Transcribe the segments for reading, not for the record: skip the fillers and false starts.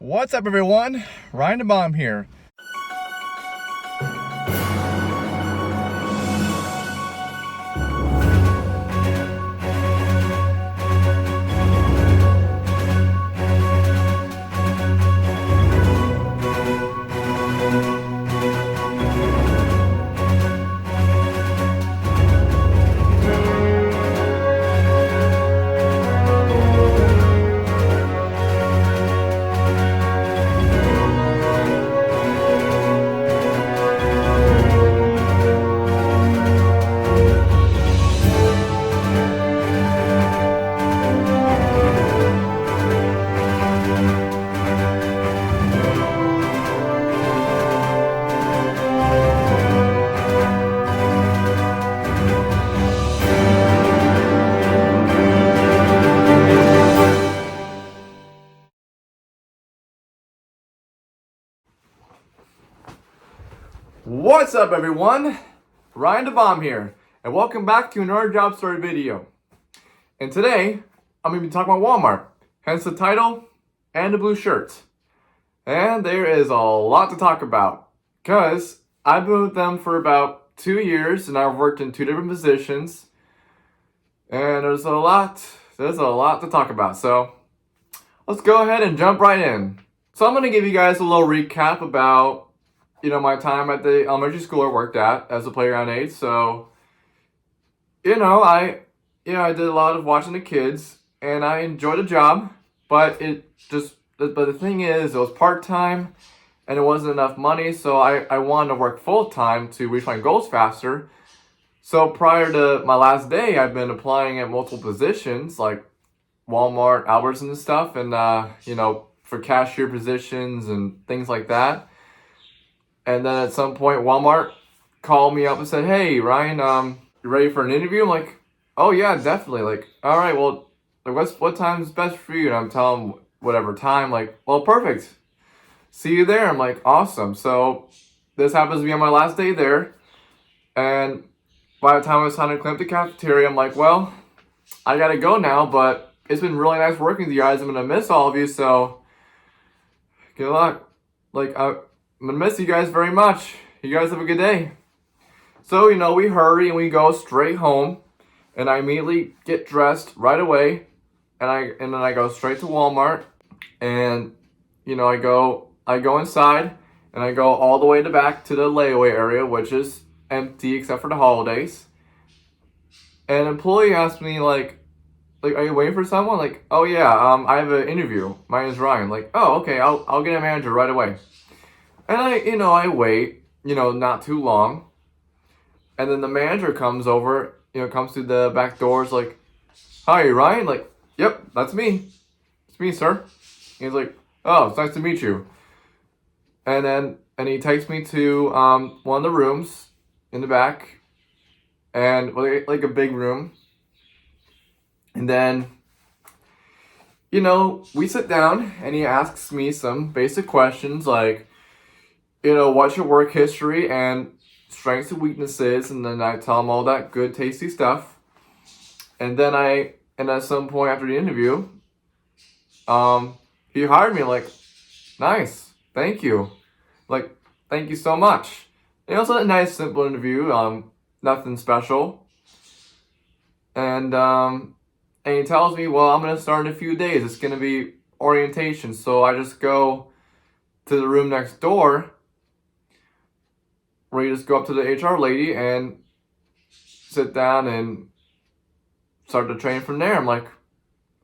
What's up, everyone? Ryan the Bomb here. What's up, everyone? Ryan the Bomb here, and welcome back to another job story video. And today, I'm going to be talking about Walmart, hence the title and the blue shirt. And there is a lot to talk about, because I've been with them for about 2 years, and I've worked in 2 different positions, and there's a lot to talk about. So let's go ahead and jump right in. So I'm going to give you guys a little recap about my time at the elementary school I worked at as a playground aide. So, I did a lot of watching the kids, and I enjoyed the job, but the thing is, it was part-time, and it wasn't enough money, so I wanted to work full-time to reach my goals faster. So prior to my last day, I've been applying at multiple positions, like Walmart, Albertsons and stuff, and, for cashier positions and things like that. And then at some point, Walmart called me up and said, "Hey, Ryan, you ready for an interview?" I'm like, "Oh yeah, definitely." Like, all right, well, what time's best for you? And I'm telling them whatever time. Like, well, perfect. See you there. I'm like, awesome. So this happens to be on my last day there. And by the time I was time to clean up the cafeteria, I'm like, well, I gotta go now. But it's been really nice working with you guys. I'm gonna miss all of you. So good luck. I'm gonna miss you guys very much. You guys have a good day. So, we hurry and we go straight home, and I immediately get dressed right away, and then I go straight to Walmart, and I go inside, and I go all the way to back to the layaway area, which is empty except for the holidays. And an employee asked me like, are you waiting for someone? Like, oh yeah, I have an interview. My name's Ryan. Like, oh okay, I'll get a manager right away. And I wait, not too long. And then the manager comes over, comes through the back doors like, "Hi, Ryan?" Like, "Yep, that's me. It's me, sir." He's like, "Oh, it's nice to meet you." And he takes me to one of the rooms in the back, and like a big room. And then, we sit down, and he asks me some basic questions like, what's your work history and strengths and weaknesses, and then I tell him all that good, tasty stuff. And then at some point after the interview, he hired me. Like, nice, thank you. Like, thank you so much. It was a nice, simple interview, nothing special. And he tells me, well, I'm gonna start in a few days. It's gonna be orientation. So I just go to the room next door, where you just go up to the HR lady and sit down and start the training from there. I'm like,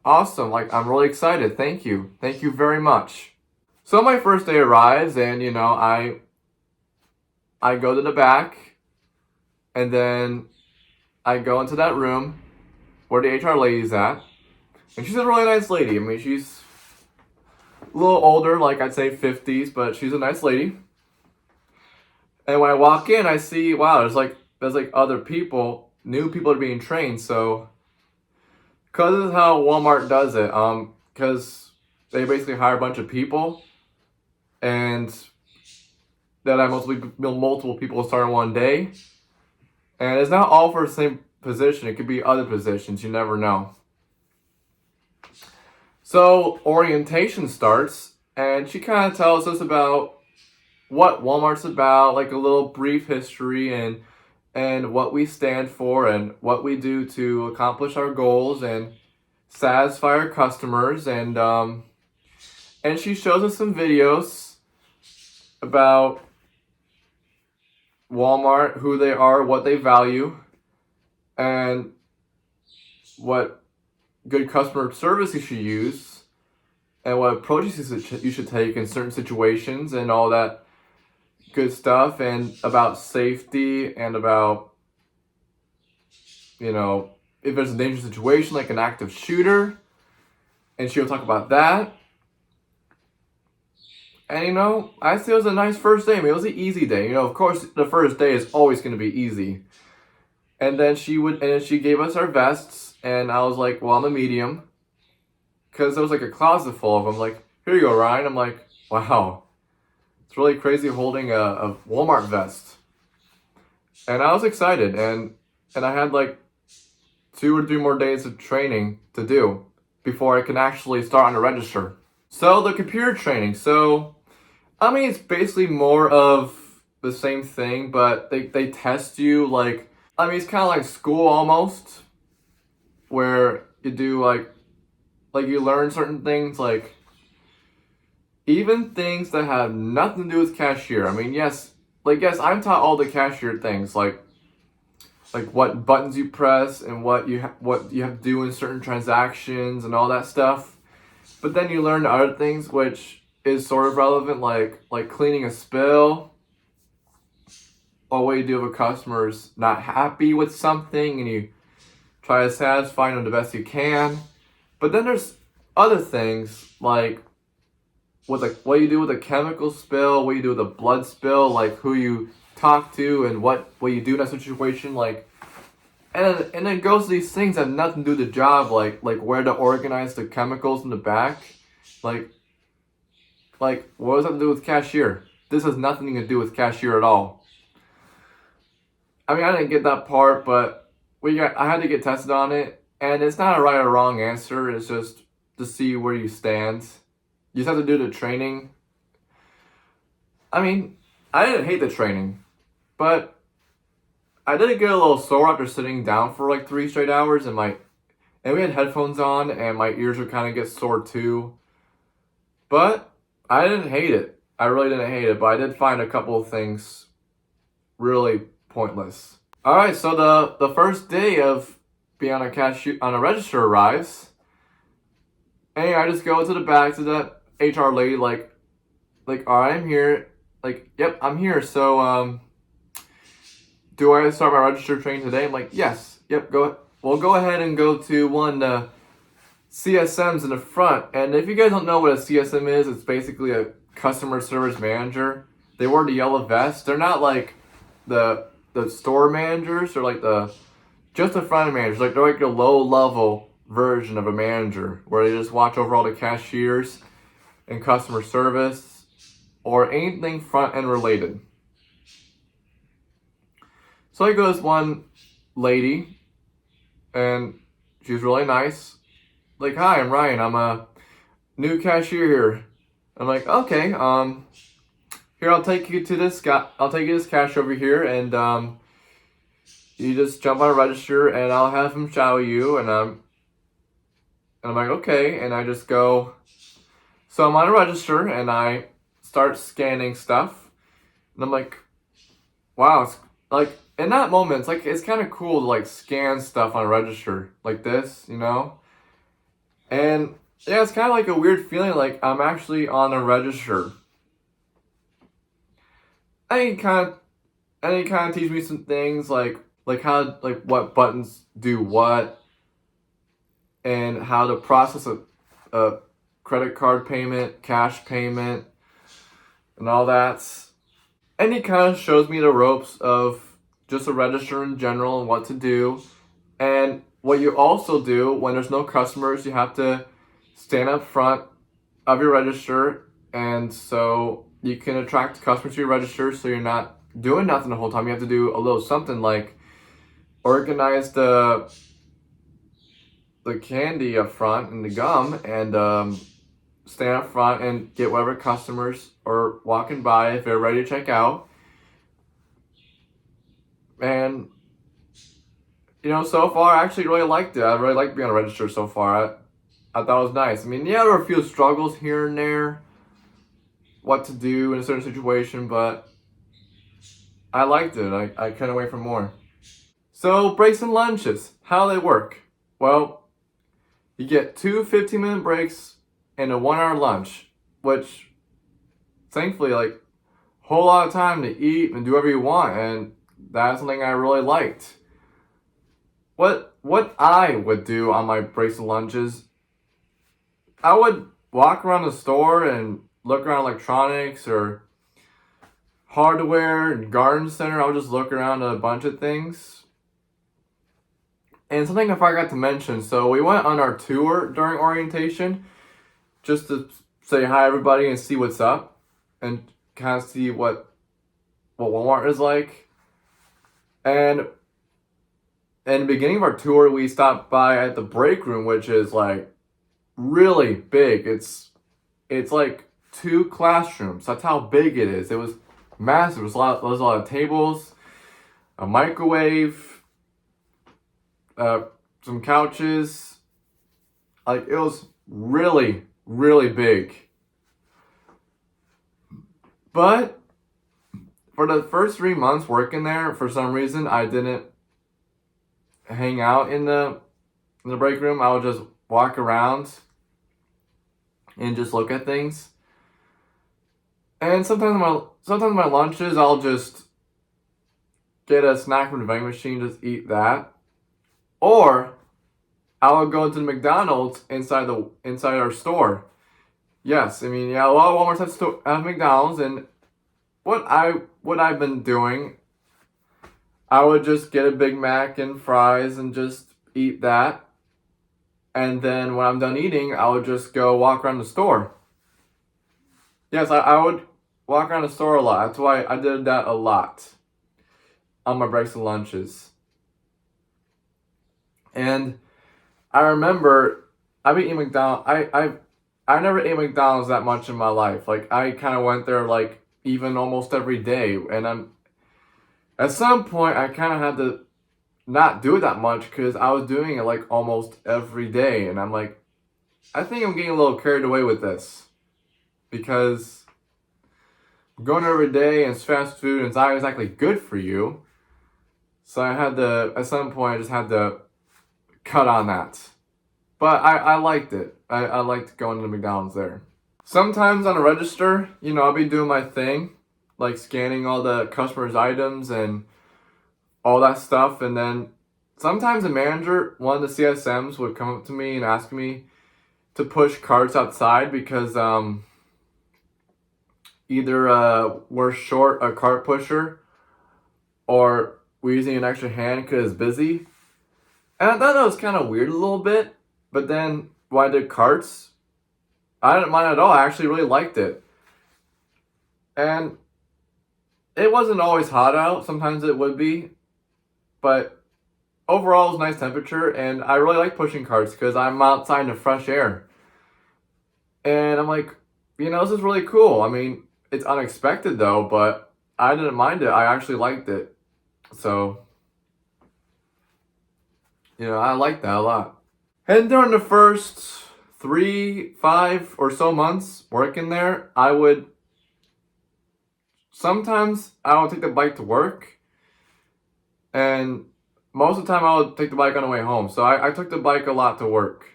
awesome. Like, I'm really excited. Thank you. Thank you very much. So my first day arrives, and, I go to the back, and then I go into that room where the HR lady's at. And she's a really nice lady. I mean, she's a little older, like I'd say 50s, but she's a nice lady. And when I walk in, I see, wow, there's other people, new people are being trained. So, because this is how Walmart does it, because they basically hire a bunch of people, and then I multiple people start in one day. And it's not all for the same position. It could be other positions. You never know. So orientation starts, and she kind of tells us about what Walmart's about, like a little brief history and what we stand for and what we do to accomplish our goals and satisfy our customers. And she shows us some videos about Walmart, who they are, what they value, and what good customer service you should use, and what approaches you should take in certain situations, and all that good stuff, and about safety, and about, if there's a dangerous situation like an active shooter, and she'll talk about that. And I say it was a nice first day. I mean, it was an easy day. Of course, the first day is always going to be easy. And then she gave us our vests, and I was like, well, I'm a medium, because there was like a closet full of them. Like, here you go, Ryan. I'm like, wow, it's really crazy holding a Walmart vest. And I was excited, and I had like 2 or 3 more days of training to do before I can actually start on the register. So the computer training. So, I mean, it's basically more of the same thing, but they test you like, I mean, it's kind of like school almost, where you do like you learn certain things, like even things that have nothing to do with cashier. I mean, yes, I'm taught all the cashier things, like what buttons you press and what you have to do in certain transactions and all that stuff. But then you learn other things which is sort of relevant, like cleaning a spill, or what you do if a customer's not happy with something and you try to satisfy them the best you can. But then there's other things like what you do with a chemical spill, what you do with a blood spill, like who you talk to and what you do in that situation, like, and then it goes to these things that have nothing to do with the job, like where to organize the chemicals in the back, like what does that have to do with cashier? This has nothing to do with cashier at all. I mean, I didn't get that part, but I had to get tested on it, and it's not a right or wrong answer. It's just to see where you stand. You just have to do the training. I mean, I didn't hate the training, but I did get a little sore after sitting down for like 3 straight hours, and we had headphones on, and my ears would kind of get sore too. But I didn't hate it. I really didn't hate it, but I did find a couple of things really pointless. All right, so the first day of being on a register arrives, and I just go to the back to the HR lady, like, all right, I'm here. Like, yep, I'm here. So, do I start my register training today? I'm like, yes. Yep, go. Well, go ahead and go to one of the CSMs in the front. And if you guys don't know what a CSM is, it's basically a customer service manager. They wear the yellow vest. They're not like the store managers. They're like just the front managers. Like, they're like a low level version of a manager where they just watch over all the cashiers and customer service or anything front end related. So I go to this one lady, and she's really nice. Like, hi, I'm Ryan. I'm a new cashier here. I'm like, okay, here, I'll take you to this cash over here, and you just jump on a register, and I'll have him shower you, and I'm like, okay, and I just go. So I'm on a register, and I start scanning stuff, and I'm like, wow, it's like, in that moment, it's kind of cool to like scan stuff on a register like this, and yeah, it's kind of like a weird feeling, like I'm actually on a register. And he kind of teach me some things like how, like what buttons do what, and how to process a credit card payment, cash payment, and all that. And he kind of shows me the ropes of just a register in general and what to do. And what you also do when there's no customers, you have to stand up front of your register, and so you can attract customers to your register, so you're not doing nothing the whole time. You have to do a little something like organize the candy up front and the gum, and stand up front and get whatever customers are walking by if they're ready to check out. And so far I actually really liked it. I really liked being on a register so far. I thought it was nice. I mean, yeah, there were a few struggles here and there, what to do in a certain situation, but I liked it. I couldn't wait for more. So, breaks and lunches, how do they work? Well, you get two 15-minute breaks and a 1 hour lunch, which thankfully, like, whole lot of time to eat and do whatever you want, and that's something I really liked. What I would do on my breaks and lunches, I would walk around the store and look around electronics or hardware and garden center. I would just look around at a bunch of things. And something I forgot to mention, so we went on our tour during orientation just to say hi everybody and see what's up and kind of see what Walmart is like. And in the beginning of our tour, we stopped by at the break room, which is like really big. It's like 2 classrooms. That's how big it is. It was massive. There was a lot of tables, a microwave, some couches. Like, it was really, really big. But for the first 3 months working there, for some reason, I didn't hang out in the break room. I would just walk around and just look at things. And sometimes my lunches, I'll just get a snack from the vending machine, just eat that. Or I would go into the McDonald's inside our store. Yes, I mean, yeah, a lot of Walmarts have McDonald's, and what I've been doing, I would just get a Big Mac and fries and just eat that. And then when I'm done eating, I would just go walk around the store. Yes, I would walk around the store a lot. That's why I did that a lot on my breaks and lunches. And I remember I've been eating McDonald's. I never ate McDonald's that much in my life. Like, I kind of went there like even almost every day. And at some point I kind of had to not do it that much because I was doing it like almost every day. And I'm like, I think I'm getting a little carried away with this because going every day and it's fast food and it's not exactly good for you. So I had to, at some point, I just had to cut on that. But I liked it. I liked going to McDonald's there. Sometimes on a register, I'll be doing my thing, like scanning all the customers' items and all that stuff. And then sometimes a manager, one of the CSMs, would come up to me and ask me to push carts outside because either we're short a cart pusher or we're using an extra hand because it's busy. And I thought that was kind of weird a little bit. But then when I did carts, I didn't mind at all. I actually really liked it. And it wasn't always hot out. Sometimes it would be. But overall, it was nice temperature. And I really like pushing carts because I'm outside in the fresh air. And I'm like, this is really cool. I mean, it's unexpected though, but I didn't mind it. I actually liked it. So, I liked that a lot. And during the first 3, 5 or so months working there, sometimes I would take the bike to work, and most of the time I would take the bike on the way home. So I took the bike a lot to work.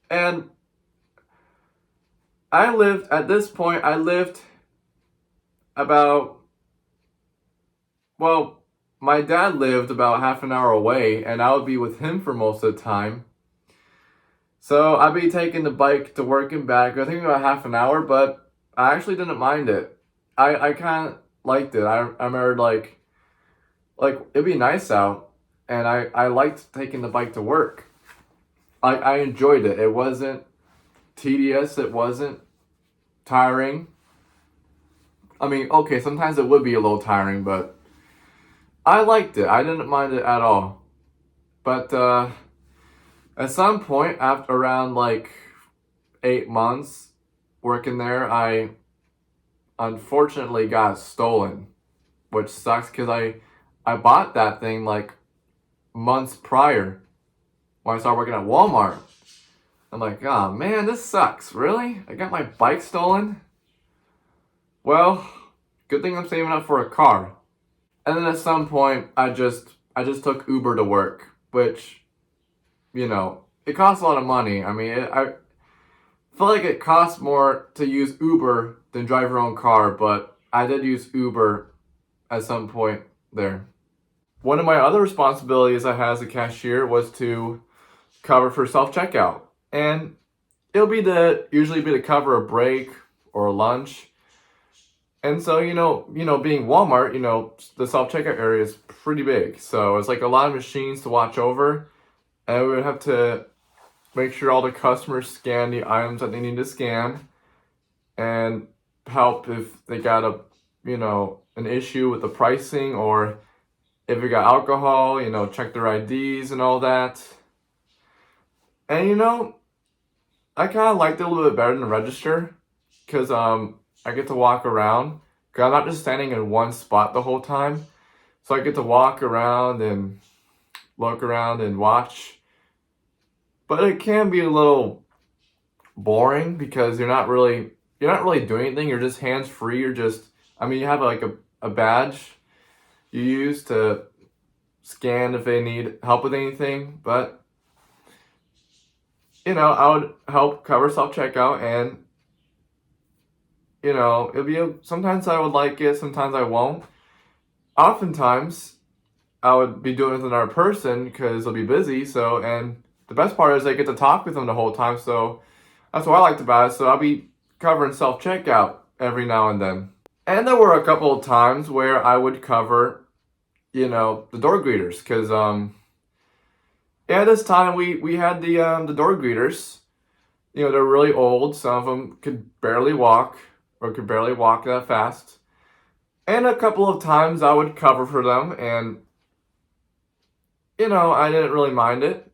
And at this point, I lived about, my dad lived about half an hour away, and I would be with him for most of the time. So I'd be taking the bike to work and back. I think about half an hour, but I actually didn't mind it. I kind of liked it. I remember like it'd be nice out, and I liked taking the bike to work. I enjoyed it. It wasn't tedious. It wasn't tiring. I mean, okay, sometimes it would be a little tiring, but I liked it. I didn't mind it at all. But at some point, after around like 8 months working there, I unfortunately got stolen, which sucks because I bought that thing like months prior when I started working at Walmart. I'm like, oh man, this sucks. Really? I got my bike stolen? Well, good thing I'm saving up for a car. And then at some point, I just took Uber to work, which, it costs a lot of money. I mean, I feel like it costs more to use Uber than drive your own car, but I did use Uber at some point there. One of my other responsibilities I had as a cashier was to cover for self-checkout. And usually be to cover a break or a lunch. And so, being Walmart, the self-checkout area is pretty big. So it's like a lot of machines to watch over. And we would have to make sure all the customers scan the items that they need to scan and help if they got an issue with the pricing, or if we got alcohol, check their IDs and all that. And I kind of liked it a little bit better than the register because I get to walk around. Cause I'm not just standing in one spot the whole time. So I get to walk around and look around and watch. But it can be a little boring because you're not really doing anything. You're just hands free. You have like a badge you use to scan if they need help with anything. But I would help cover self-checkout, and sometimes I would like it, sometimes I won't. Oftentimes, I would be doing it with another person because they'll be busy. So, and the best part is I get to talk with them the whole time. So that's what I liked about it. So I'll be covering self-checkout every now and then. And there were a couple of times where I would cover, the door greeters because this time we had the door greeters. They're really old. Some of them could barely walk or could barely walk that fast. And a couple of times I would cover for them, and I didn't really mind it.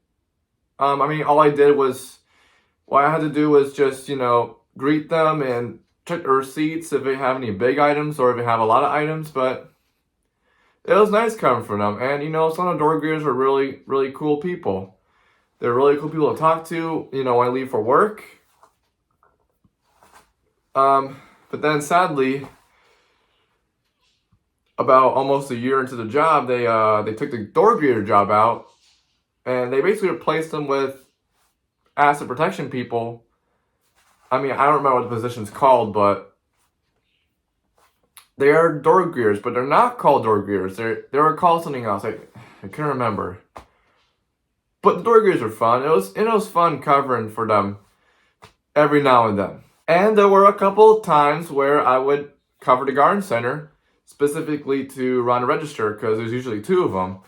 All I did was, what I had to do was just, greet them and check the receipts if they have any big items or if they have a lot of items. But it was nice covering for them. And, some of the door greeters are really, really cool people. They're really cool people to talk to, when I leave for work. But then sadly, about almost a year into the job, they took the door greeter job out, and they basically replaced them with asset protection people. I don't remember what the position's called, but they are door greeters, but they're not called door greeters. They were called something else. I can't remember. But the door greeters are fun. It was fun covering for them every now and then. And there were a couple of times where I would cover the garden center, specifically to run a register, because there's usually two of them.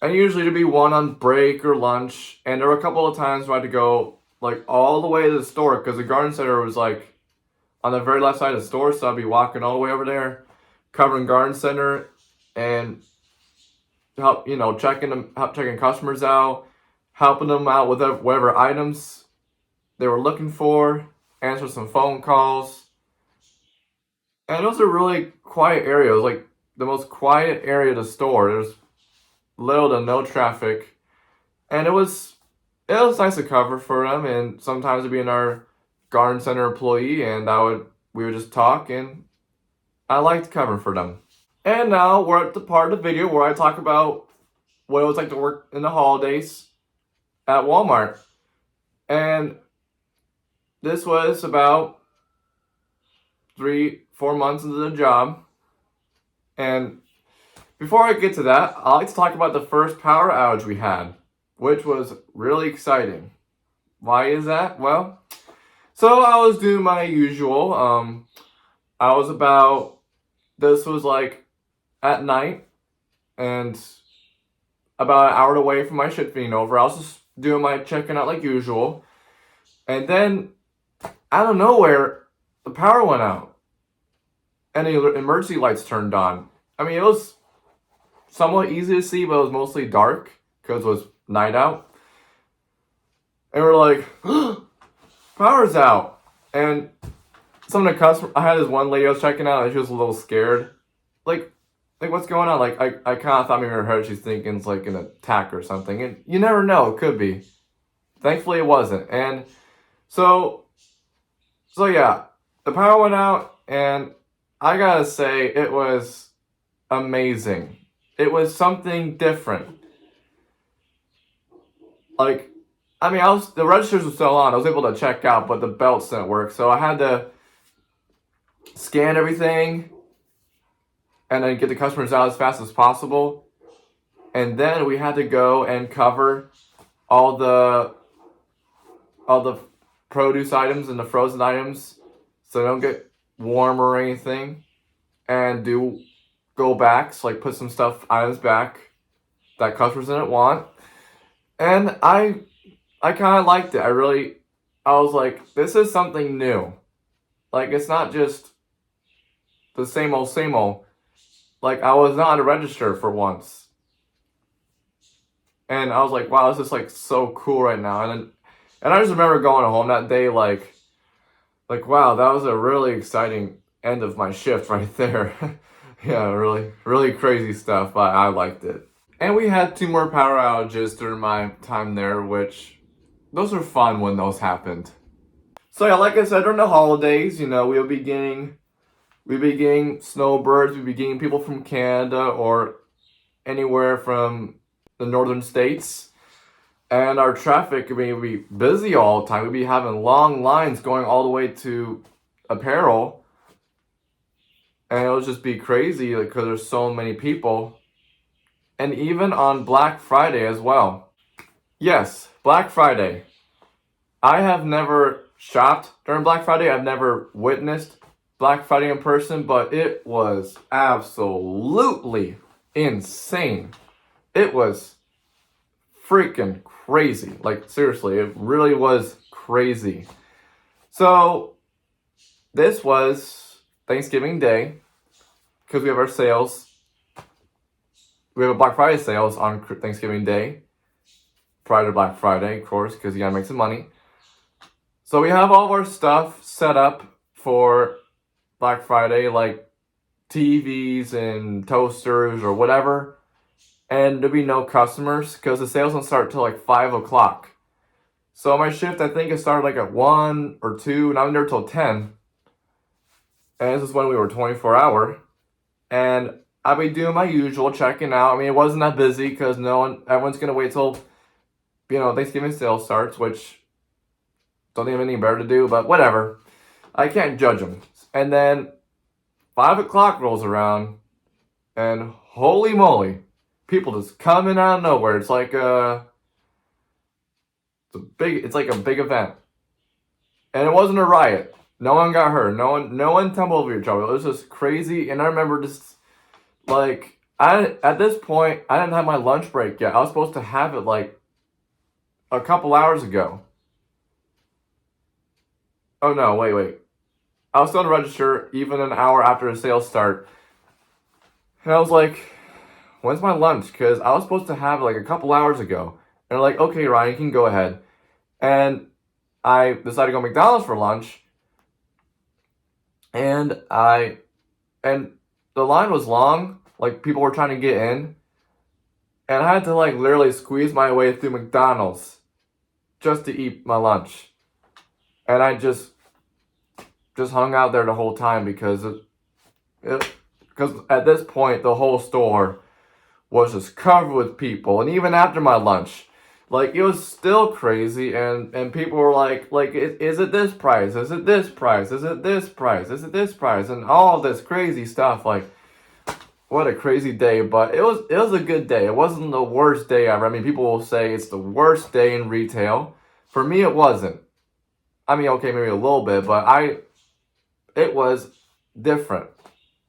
And usually there'd be one on break or lunch. And there were a couple of times where I had to go like all the way to the store, because the garden center was like on the very left side of the store. So I'd be walking all the way over there, covering garden center, and checking customers out, helping them out with whatever items they were looking for, answer some phone calls. And it was a really quiet area. It was like the most quiet area of the store. There's little to no traffic. And it was nice to cover for them. And sometimes it'd be our garden center employee, and we would just talk, and I liked covering for them. And now we're at the part of the video where I talk about what it was like to work in the holidays at Walmart. And this was about 3-4 months into the job. And before I get to that, I'd like to talk about the first power outage we had, which was really exciting. Why is that? Well, so I was doing my usual. This was like at night, and about an hour away from my shift being over. I was just doing my checking out like usual. And then, out of nowhere, the power went out. And the emergency lights turned on. It was somewhat easy to see, but it was mostly dark because it was night out. And we're like, oh power's out. And some of the customers, I had this one lady I was checking out, and she was a little scared. Like, what's going on? Like, I kind of thought maybe in her head she's thinking it's like an attack or something. And you never know, it could be. Thankfully, it wasn't. And so yeah, the power went out, and I gotta say, it was amazing. It was something different. Like, I mean, the registers were still on. I was able to check out, but the belts didn't work. So I had to scan everything and then get the customers out as fast as possible. And then we had to go and cover all the produce items and the frozen items so they don't get warm or anything. And do go backs, like put some items back that customers didn't want. And I kind of liked it. I was like, this is something new. Like, it's not just the same old. Like, I was not on a register for once. And I was like, wow, this is like so cool right now. And I just remember going home that day like wow, that was a really exciting end of my shift right there. Yeah, really, really crazy stuff, but I liked it. And we had 2 more power outages during my time there, which those are fun when those happened. So yeah, like I said, during the holidays, we'll be getting snowbirds, we'll be getting people from Canada or anywhere from the northern states. And our traffic would be busy all the time. We'd be having long lines going all the way to apparel. And it would just be crazy because there's so many people. And even on Black Friday as well. Yes, Black Friday. I have never shopped during Black Friday. I've never witnessed Black Friday in person, but it was absolutely insane. It was freaking crazy. Like, seriously, it really was crazy. So, this was Thanksgiving Day, because we have our sales. We have a Black Friday sales on Thanksgiving Day, prior to Black Friday, of course, because you gotta make some money. So we have all of our stuff set up for Black Friday, like TVs and toasters or whatever. And there'll be no customers because the sales don't start till like 5 o'clock. So my shift, I think it started like at 1 or 2, and I'm there till 10. And this is when we were 24-hour. And I'll be doing my usual, checking out. I mean, it wasn't that busy because everyone's going to wait till, Thanksgiving sales starts, which don't have anything better to do, but whatever. I can't judge them. And then 5 o'clock rolls around, and holy moly, people just coming out of nowhere. It's like it's like a big event. And it wasn't a riot. No one got hurt. No one tumbled over each other. It was just crazy. And I remember just like at this point I didn't have my lunch break yet. I was supposed to have it like a couple hours ago. Oh no, wait. I was still on the register even an hour after the sales start. And I was like, when's my lunch? Because I was supposed to have it like a couple hours ago. And they're like, okay, Ryan, you can go ahead. And I decided to go to McDonald's for lunch. And the line was long. Like, people were trying to get in. And I had to like literally squeeze my way through McDonald's just to eat my lunch. And I just hung out there the whole time because at this point the whole store was just covered with people. And even after my lunch, like, it was still crazy, and people were like, is it this price? Is it this price? Is it this price? Is it this price? And all this crazy stuff. Like, what a crazy day. But it was a good day. It wasn't the worst day ever. I mean, people will say it's the worst day in retail. For me, it wasn't. I mean, okay, maybe a little bit, but it was different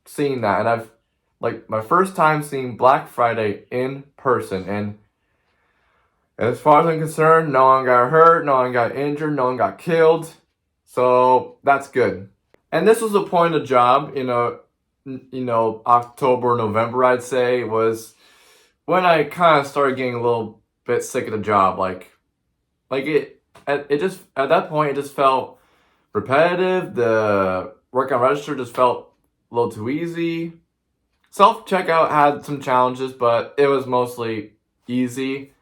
seeing that. And I've, like, my first time seeing Black Friday in person. And as far as I'm concerned, no one got hurt, no one got injured, no one got killed. So that's good. And this was the point of the job, October, November, I'd say, was when I kind of started getting a little bit sick of the job. Like at that point it just felt repetitive. The work on register just felt a little too easy. Self checkout had some challenges, but it was mostly easy.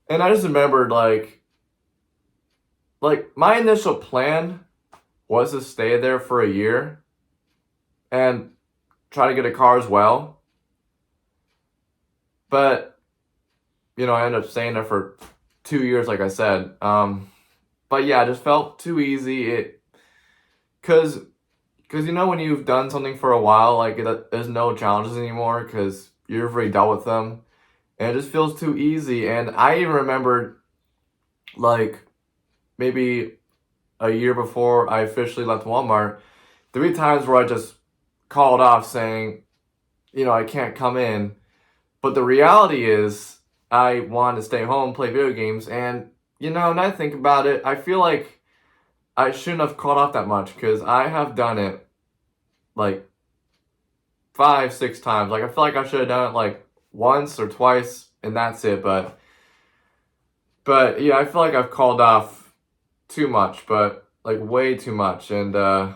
And I just remembered like my initial plan was to stay there for a year and try to get a car as well. But I ended up staying there for 2 years, like I said. But yeah, it just felt too easy. Cause when you've done something for a while, like there's no challenges anymore because you've already dealt with them, and it just feels too easy. And I even remembered like maybe a year before I officially left Walmart, 3 times where I just called off saying, I can't come in. But the reality is, I wanted to stay home, play video games, and now that I think about it, I feel like I shouldn't have called off that much because I have done it like 5, 6 times. Like I feel like I should have done it like once or twice, and that's it. But yeah, I feel like I've called off too much, but like way too much, and I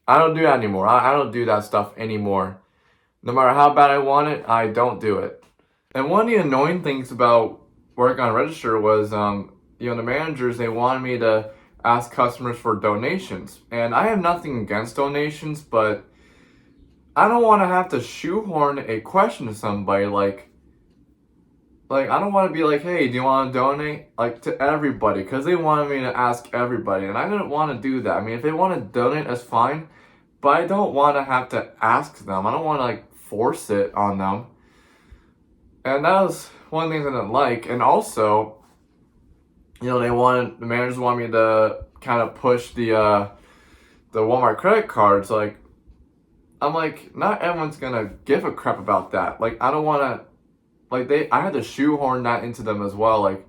don't do that anymore. I don't do that stuff anymore. No matter how bad I want it, I don't do it. And one of the annoying things about work on register was, the managers, they wanted me to ask customers for donations. And I have nothing against donations, but I don't want to have to shoehorn a question to somebody like I don't want to be like, hey, do you want to donate? Like to everybody, because they wanted me to ask everybody. And I didn't want to do that. I mean, if they want to donate, that's fine. But I don't want to have to ask them. I don't want to like force it on them. And that was one of the things I didn't like. And also, the managers wanted me to kind of push the Walmart credit cards. Like, I'm like, not everyone's gonna give a crap about that. Like, I don't want to. Like I had to shoehorn that into them as well. Like,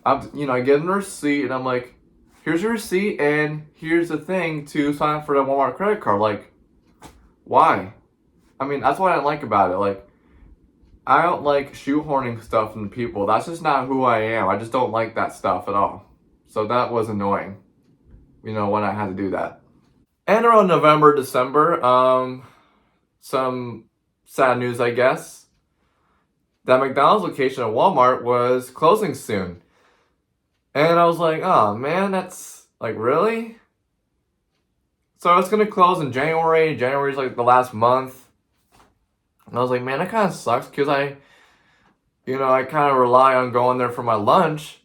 I give them a receipt and I'm like, here's your receipt and here's the thing to sign up for the Walmart credit card. Like, why? I mean, that's what I like about it. Like, I don't like shoehorning stuff into people. That's just not who I am. I just don't like that stuff at all. So that was annoying, when I had to do that. And around November, December, some sad news, I guess. That McDonald's location at Walmart was closing soon. And I was like, oh man, that's like, really? So it's gonna close in January. January's like the last month. And I was like, man, that kind of sucks because I kind of rely on going there for my lunch.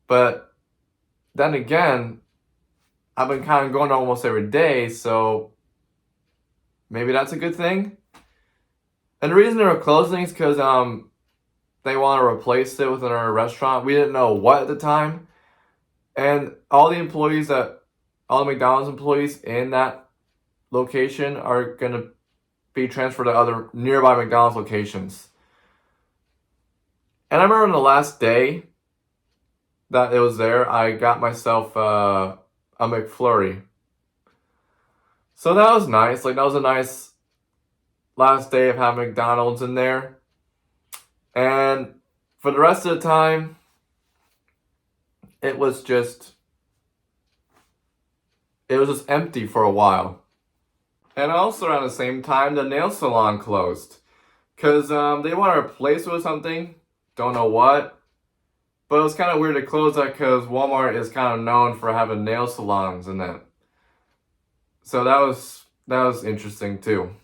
But then again, I've been kind of going there almost every day, so maybe that's a good thing. And the reason they were closing is because they want to replace it with another restaurant. We didn't know what at the time. And all the McDonald's employees in that location are going to be transferred to other nearby McDonald's locations. And I remember on the last day that it was there, I got myself a McFlurry. So that was nice. Like, that was a nice last day of having McDonald's in there. And for the rest of the time, it was just empty for a while. And also around the same time, the nail salon closed. Because they want to replace it with something. Don't know what. But it was kind of weird to close that because Walmart is kind of known for having nail salons in it. So that was interesting too.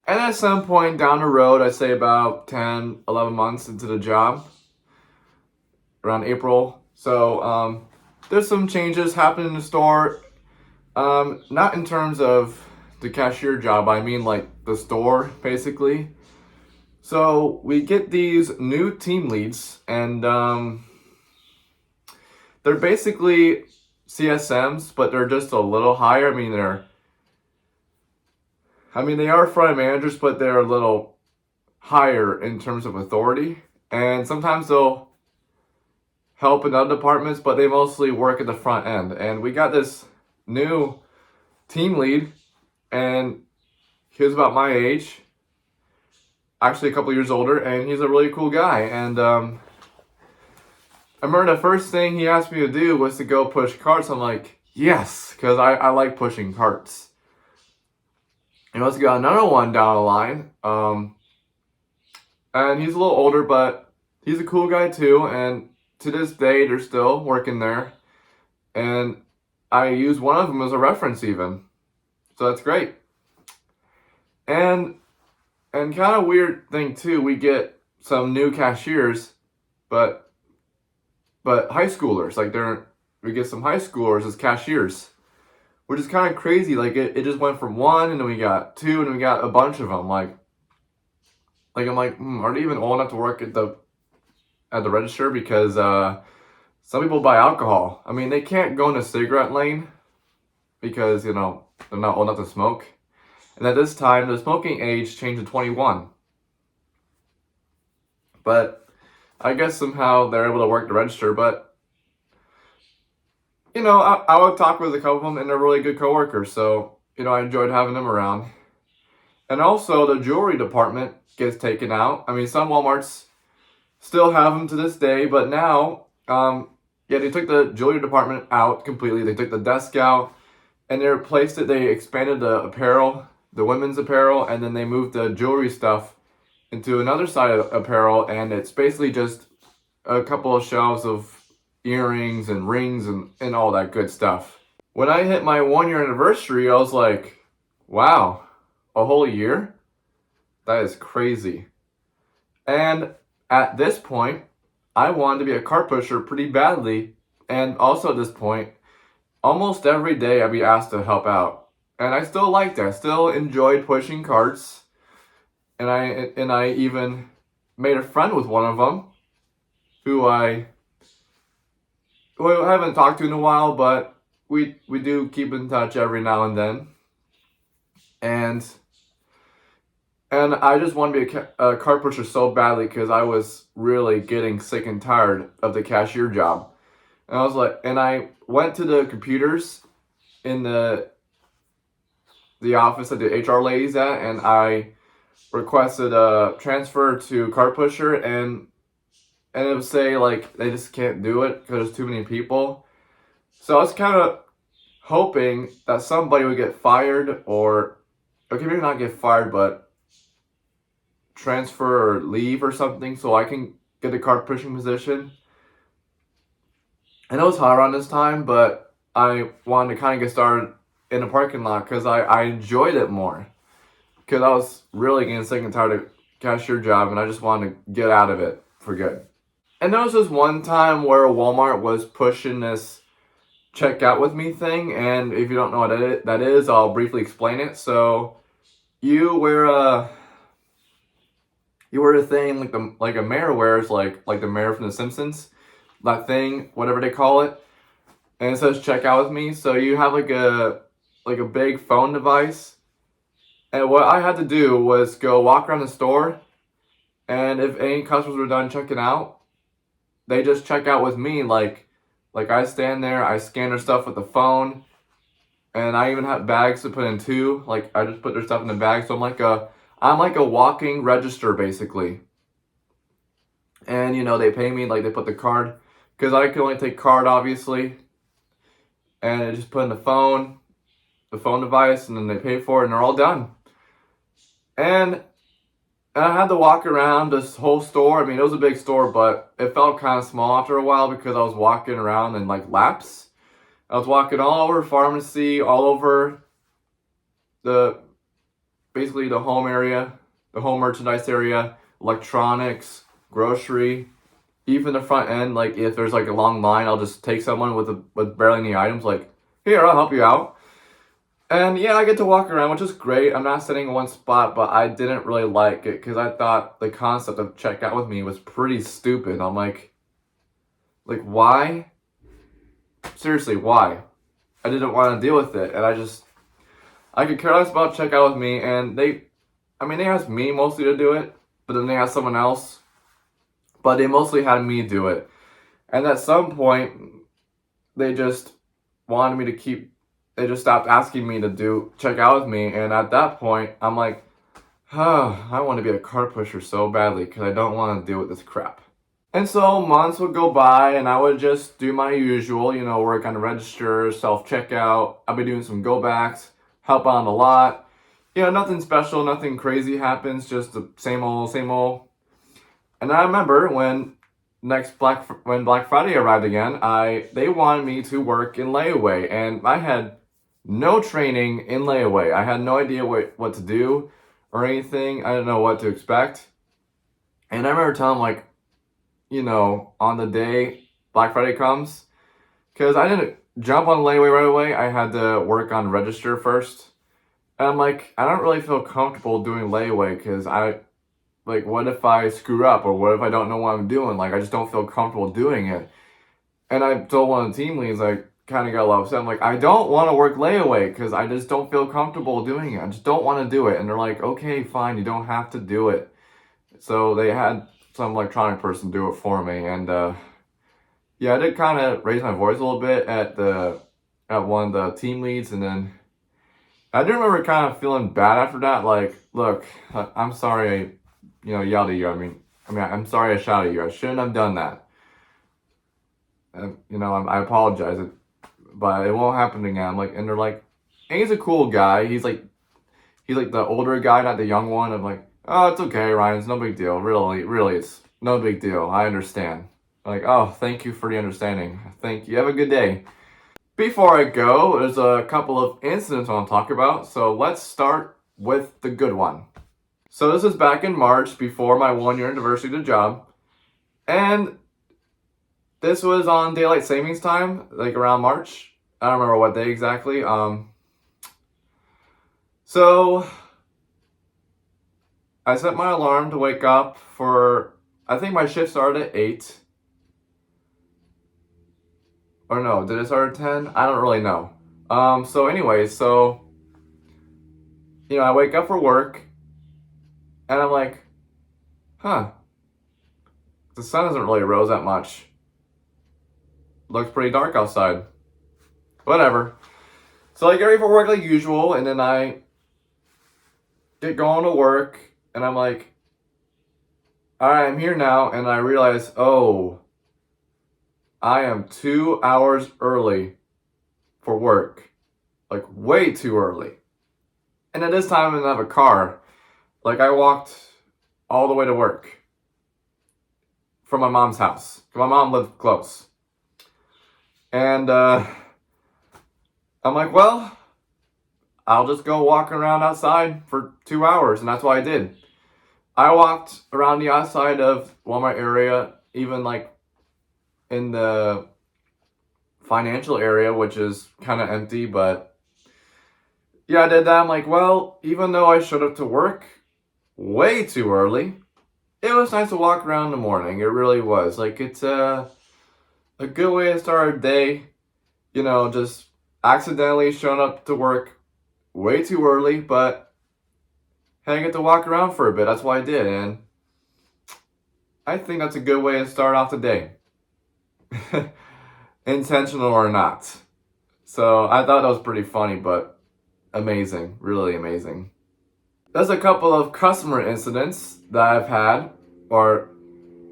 And at some point down the road, I'd say about 10, 11 months into the job, around April. So there's some changes happening in the store. Not in terms of the cashier job, I mean like the store, basically. So we get these new team leads, and they're basically CSMs, but they're just a little higher. They are front managers, but they're a little higher in terms of authority. And sometimes they'll help in other departments, but they mostly work at the front end. And we got this new team lead, and he was about my age, actually a couple years older, and he's a really cool guy. And I remember the first thing he asked me to do was to go push carts. I'm like, yes, because I like pushing carts. And let's got another one down the line. And he's a little older, but he's a cool guy too. And to this day, they're still working there. And I use one of them as a reference even. So that's great. And kind of weird thing too, we get some new cashiers, but high schoolers. Like we get some high schoolers as cashiers, which is kind of crazy. Like it just went from one, and then we got two, and then we got a bunch of them. Like I'm like, are they even old enough to work at the register? Because some people buy alcohol. I mean, they can't go in the cigarette lane because, they're not old enough to smoke. And at this time, the smoking age changed to 21. But I guess somehow they're able to work the register. But, I would talk with a couple of them, and they're really good coworkers. So, I enjoyed having them around. And also, the jewelry department gets taken out. I mean, some Walmarts still have them to this day, but now, they took the jewelry department out completely. They took the desk out, and they replaced it. They expanded the apparel, the women's apparel, and then they moved the jewelry stuff into another side of apparel, and it's basically just a couple of shelves of earrings and rings and all that good stuff. When I hit my 1-year anniversary, I was like, wow, a whole year? That is crazy. And at this point, I wanted to be a cart pusher pretty badly. And also at this point, almost every day I'd be asked to help out. And I still liked it. I still enjoyed pushing carts. And I even made a friend with one of them who I haven't talked to in a while, but we do keep in touch every now and then. And I just wanted to be a cart pusher so badly because I was really getting sick and tired of the cashier job. And I went to the computers in the office that the HR lady's at, and I requested a transfer to cart pusher, and it would say like they just can't do it because there's too many people. So I was kind of hoping that somebody would get fired, or okay, maybe not get fired, but transfer or leave or something so I can get the cart pushing position. And it was hot around this time, but I wanted to kind of get started in the parking lot because I enjoyed it more. Because I was really getting sick and tired of the cashier job, and I just wanted to get out of it for good. And there was this one time where Walmart was pushing this check out with me thing, and if you don't know what that is, I'll briefly explain it. So you wear a thing like a mayor wears, like the mayor from The Simpsons, that thing, whatever they call it, and it says check out with me. So you have like a big phone device, and what I had to do was go walk around the store, and if any customers were done checking out, they just check out with me. Like I stand there, I scan their stuff with the phone, and I even have bags to put in too. Like I just put their stuff in the bag, so I'm like a walking register basically. And they pay me, like they put the card, because I can only take card obviously, and I just put in the phone device, and then they pay for it, and they're all done. And I had to walk around this whole store. I mean, it was a big store, but it felt kind of small after a while because I was walking around in like laps. I was walking all over pharmacy, all over basically the home area, the home merchandise area, electronics, grocery, even the front end. Like if there's like a long line, I'll just take someone with barely any items, like, here, I'll help you out. And yeah, I get to walk around, which is great. I'm not sitting in one spot, but I didn't really like it because I thought the concept of check out with me was pretty stupid. I'm like why? Seriously, why? I didn't want to deal with it, and I could care less about check out with me, and they asked me mostly to do it, but then they asked someone else, but they mostly had me do it. And at some point, they just wanted me to they just stopped asking me to check out with me, and at that point, I'm like, I want to be a cart pusher so badly because I don't want to deal with this crap. And so months would go by and I would just do my usual, work on the register, self-checkout. I'll be doing some go-backs, help out a lot. Nothing special, nothing crazy happens, just the same old, same old. And I remember when Black Friday arrived again, they wanted me to work in Layaway, and I had no training in Layaway. I had no idea what to do or anything. I didn't know what to expect. And I remember telling them, like, on the day Black Friday comes, because I didn't jump on Layaway right away. I had to work on register first. And I'm like, I don't really feel comfortable doing Layaway because what if I screw up, or what if I don't know what I'm doing? Like, I just don't feel comfortable doing it. And I told one of the team leads, I kind of got a little upset. I'm like, I don't want to work Layaway because I just don't feel comfortable doing it. I just don't want to do it. And they're like, okay, fine, you don't have to do it. So they had some electronic person do it for me. And I did kind of raise my voice a little bit at one of the team leads. And then I do remember kind of feeling bad after that. Like, look, I'm sorry I yelled at you. I'm sorry I shouted at you. I shouldn't have done that. I apologize, but it won't happen again. I'm like, and they're like, and he's a cool guy. He's like the older guy, not the young one. I'm like, oh, it's okay, Ryan. It's no big deal. Really, it's no big deal. I understand. I'm like, oh, thank you for the understanding. Thank you. Have a good day. Before I go, there's a couple of incidents I want to talk about. So let's start with the good one. So this is back in March before my 1-year anniversary of the job. And this was on daylight savings time, like around March. I don't remember what day exactly. So I set my alarm to wake up I think my shift started at 8. Or no, did it start at 10? I don't really know. So anyways, I wake up for work. And I'm like, the sun hasn't really rose that much. Looks pretty dark outside. Whatever. So I get ready for work like usual, and then I get going to work, and I'm like, alright, I'm here now, and I realize, oh, I am 2 hours early for work. Like, way too early. And at this time, I didn't have a car. Like, I walked all the way to work from my mom's house. My mom lived close. And I'm like, well, I'll just go walk around outside for 2 hours. And that's what I did. I walked around the outside of Walmart area, even like in the financial area, which is kind of empty. But yeah, I did that. I'm like, well, even though I showed up to work way too early, it was nice to walk around in the morning. It really was. Like, it's a good way to start a day. Just accidentally showing up to work way too early, but hey, I get to walk around for a bit. That's what I did, and I think that's a good way to start off the day. Intentional or not. So I thought that was pretty funny, but amazing. Really amazing. There's a couple of customer incidents that I've had, or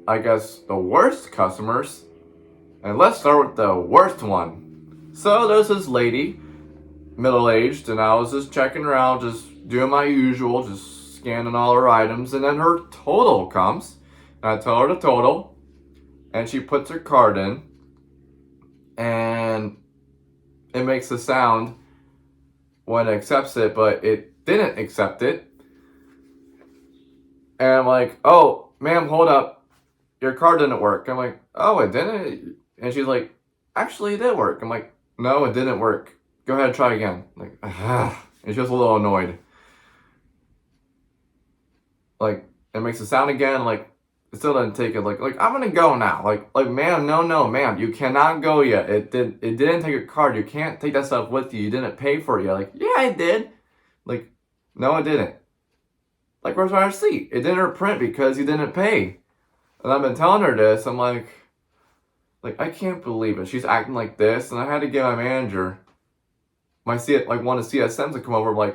I guess the worst customers. And let's start with the worst one. So there's this lady, middle-aged, and I was just checking her out, just doing my usual, just scanning all her items, and then her total comes, and I tell her the total, and she puts her card in, and it makes a sound when it accepts it, but it didn't accept it. And I'm like, oh, ma'am, hold up. Your card didn't work. I'm like, oh, it didn't? And she's like, actually, it did work. I'm like, no, it didn't work. Go ahead and try again. Like, and she's just a little annoyed. Like, it makes a sound again. Like, it still doesn't take it. Like, I'm gonna go now. Like, ma'am, no, ma'am, you cannot go yet. It didn't take a card. You can't take that stuff with you. You didn't pay for it yet. Like, yeah, I did. Like, no, it didn't. Like, where's my receipt? It didn't print because you didn't pay. And I've been telling her this. I'm like, I can't believe it. She's acting like this. And I had to get my manager, one of the CSMs to come over,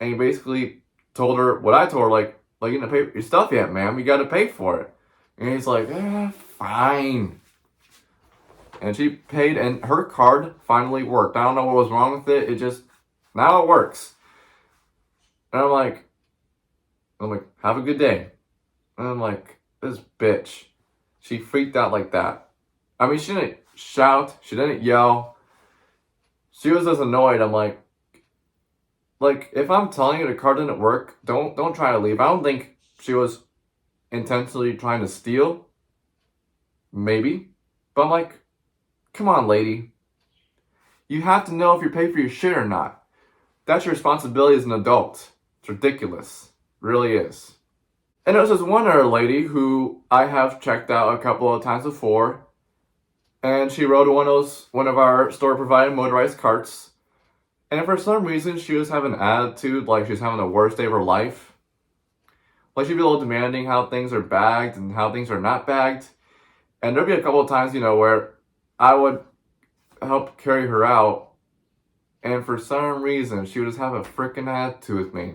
and he basically told her what I told her, you didn't pay for your stuff yet, ma'am. You got to pay for it. And he's like, fine. And she paid, and her card finally worked. I don't know what was wrong with it. Now it works. And I'm like, have a good day. And I'm like, this bitch. She freaked out like that. I mean, she didn't shout. She didn't yell. She was just annoyed. I'm like, if I'm telling you the card didn't work, don't try to leave. I don't think she was intentionally trying to steal. Maybe. But I'm like, come on, lady. You have to know if you pay for your shit or not. That's your responsibility as an adult. It's ridiculous. It really is. And there was this one other lady who I have checked out a couple of times before. And she rode one of our store provided motorized carts. And for some reason, she was having an attitude like she was having the worst day of her life. Like she'd be a little demanding how things are bagged and how things are not bagged. And there'd be a couple of times, where I would help carry her out. And for some reason, she would just have a freaking attitude with me.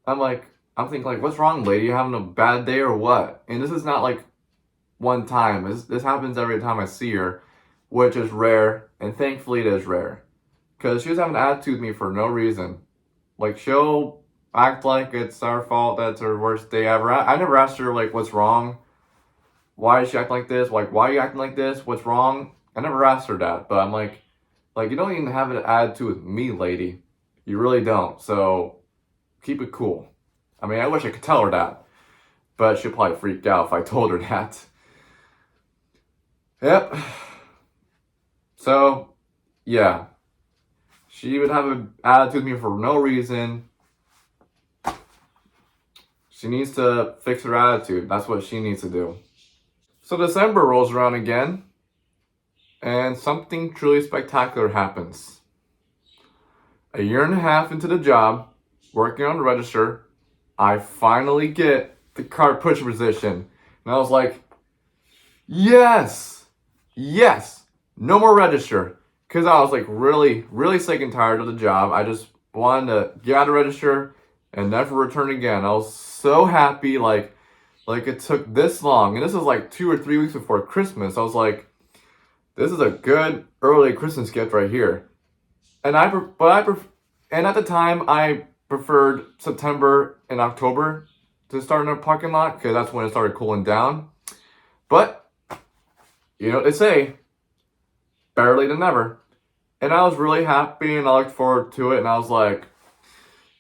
I'm thinking what's wrong, lady? You having a bad day or what? And this is not like one time. This happens every time I see her, which is rare. And thankfully it is rare. Because she was having an attitude with me for no reason. Like, she'll act like it's our fault, that's her worst day ever. I never asked her, what's wrong? Why is she acting like this? Why are you acting like this? What's wrong? I never asked her that. But I'm like, you don't even have an attitude with me, lady. You really don't. So, keep it cool. I mean, I wish I could tell her that. But she'll probably freak out if I told her that. Yep. So, yeah. She would have an attitude with me for no reason. She needs to fix her attitude. That's what she needs to do. So December rolls around again. And something truly spectacular happens. A year and a half into the job, working on the register, I finally get the cart pusher position. And I was like, yes! No more register. Because I was really, really sick and tired of the job. I just wanted to get out of register and never return again. I was so happy, like it took this long. And this was 2 or 3 weeks before Christmas. I was like, this is a good early Christmas gift right here. And at the time, I preferred September and October to start in a parking lot because that's when it started cooling down. But, you know what they say, better late than never. And I was really happy and I looked forward to it. And I was like,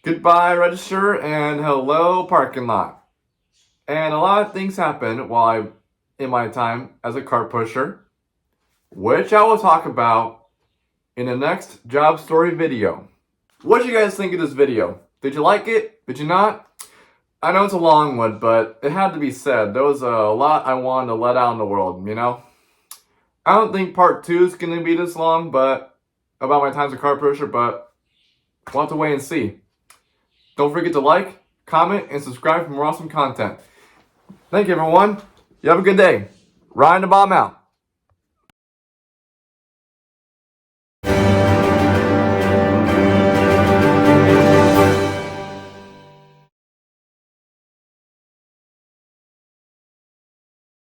goodbye register and hello parking lot. And a lot of things happened in my time as a cart pusher, which I will talk about in the next job story video. What did you guys think of this video? Did you like it? Did you not? I know it's a long one, but it had to be said. There was a lot I wanted to let out in the world, I don't think part 2 is going to be this long, but about my time as a cart pusher, but we'll have to wait and see. Don't forget to like, comment, and subscribe for more awesome content. Thank you, everyone. You have a good day. Ryan the Bomb out.